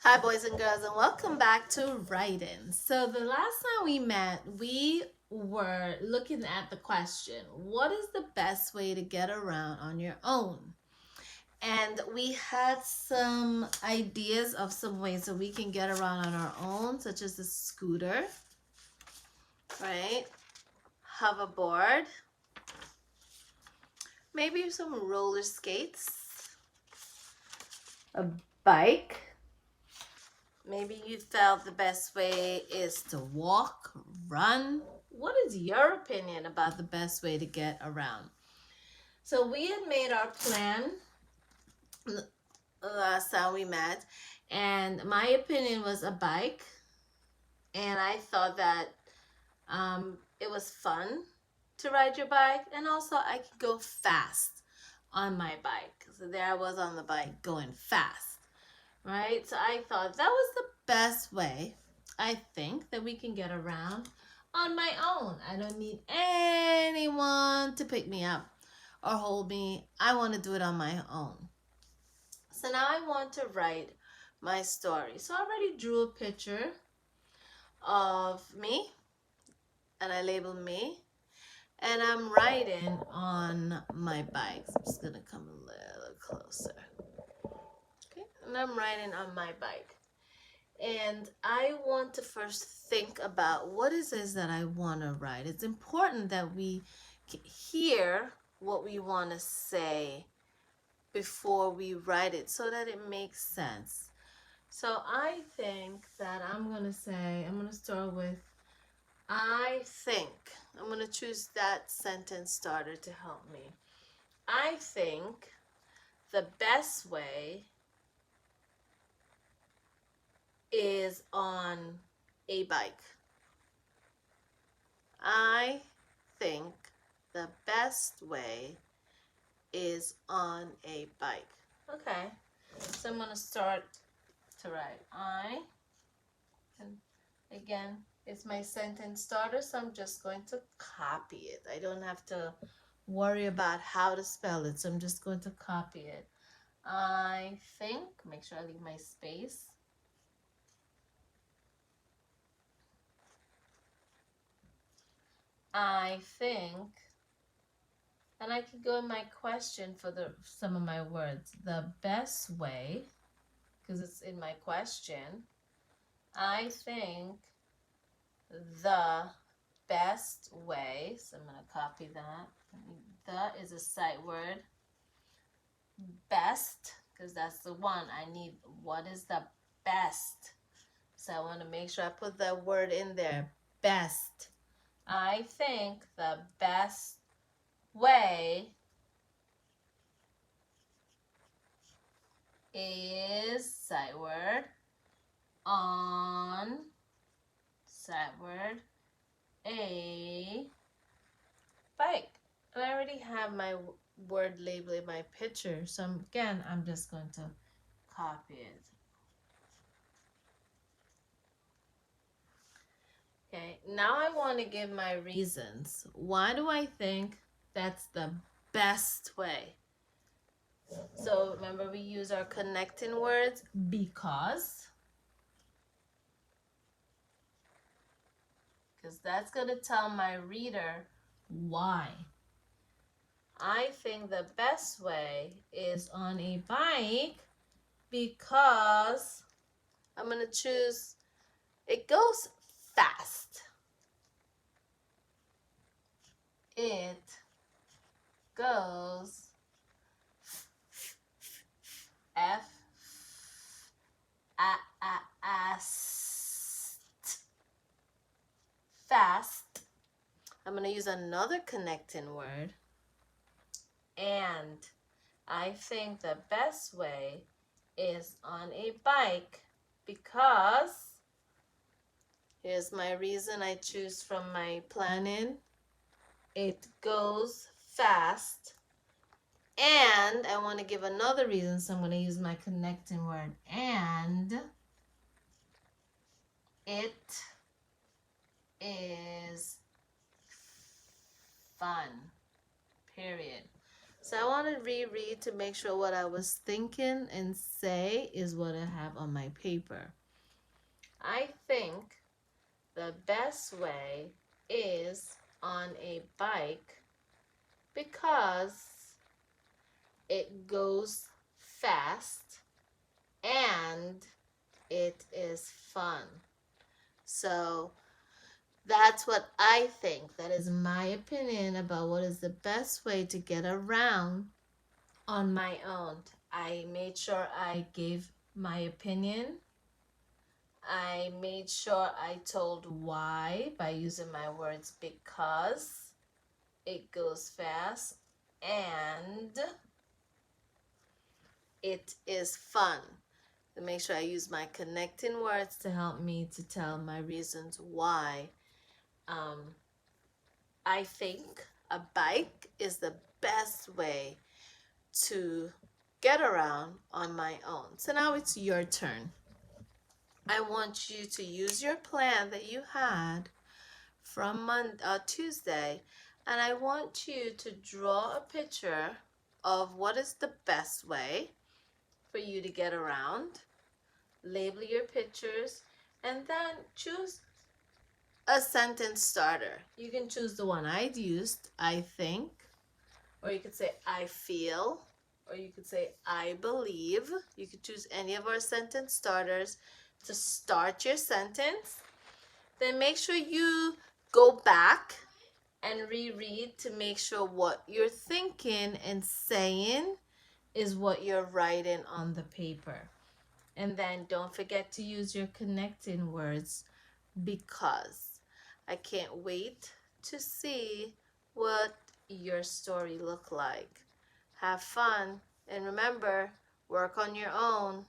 Hi, boys and girls, and welcome back to Write-In. So, the last time we met, we were looking at the question, what is the best way to get around on your own? And we had some ideas of some ways that we can get around on our own, such as a scooter, right? Hoverboard, maybe some roller skates, a bike. Maybe you felt the best way is to walk, run. What is your opinion about the best way to get around? So we had made our plan last time we met, and my opinion was a bike, and I thought that it was fun to ride your bike, and also I could go fast on my bike. So there I was on the bike going fast, right? So I thought that was the best way, I think, that we can get around on my own. I don't need anyone to pick me up or hold me. I want to do it on my own. So now I want to write my story. So I already drew a picture of me and I labeled me. And I'm riding on my bike. So I'm just going to come a little closer. Okay, and I'm riding on my bike. And I want to first think about what is this that I want to write. It's important that we hear what we want to say before we write it so that it makes sense. So I think that I'm going to start with I think. I'm going to choose that sentence starter to help me. I think the best way is on a bike. I think the best way is on a bike. Okay, so I'm going to start to write. And again, it's my sentence starter, so I'm just going to copy it. I don't have to worry about how to spell it, so I'm just going to copy it. I think, make sure I leave my space. I think, and I could go in my question for some of my words. The best way, because it's in my question. I think the best way, so I'm going to copy that. The is a sight word. Best, because that's the one. I need what is the best. So I want to make sure I put that word in there. Best. I think the best way is sight word on sight word a bike. And I already have my word label in my picture, so I'm just going to copy it. Okay, now I want to give my reasons. Why do I think that's the best way? So remember, we use our connecting words because that's going to tell my reader why. I think the best way is on a bike because I'm going to choose, it goes fast. It goes F fast. I'm going to use another connecting word. And I think the best way is on a bike because here's my reason I choose from my planning. It goes fast. And I want to give another reason, so I'm going to use my connecting word. And it is fun. Period. So I want to reread to make sure what I was thinking and say is what I have on my paper. I think the best way is on a bike because it goes fast and it is fun. So that's what I think. That is my opinion about what is the best way to get around on my own. I made sure I gave my opinion. I made sure I told why by using my words because it goes fast and it is fun. To make sure I use my connecting words to help me to tell my reasons why I think a bike is the best way to get around on my own. So now it's your turn. I want you to use your plan that you had from Tuesday, and I want you to draw a picture of what is the best way for you to get around. Label your pictures, and then choose a sentence starter. You can choose the one I'd used, I think, or you could say I feel, or you could say I believe. You could choose any of our sentence starters to start your sentence. Then make sure you go back and reread to make sure what you're thinking and saying is what you're writing on the paper. And then don't forget to use your connecting words because I can't wait to see what your story look like. Have fun and remember, work on your own.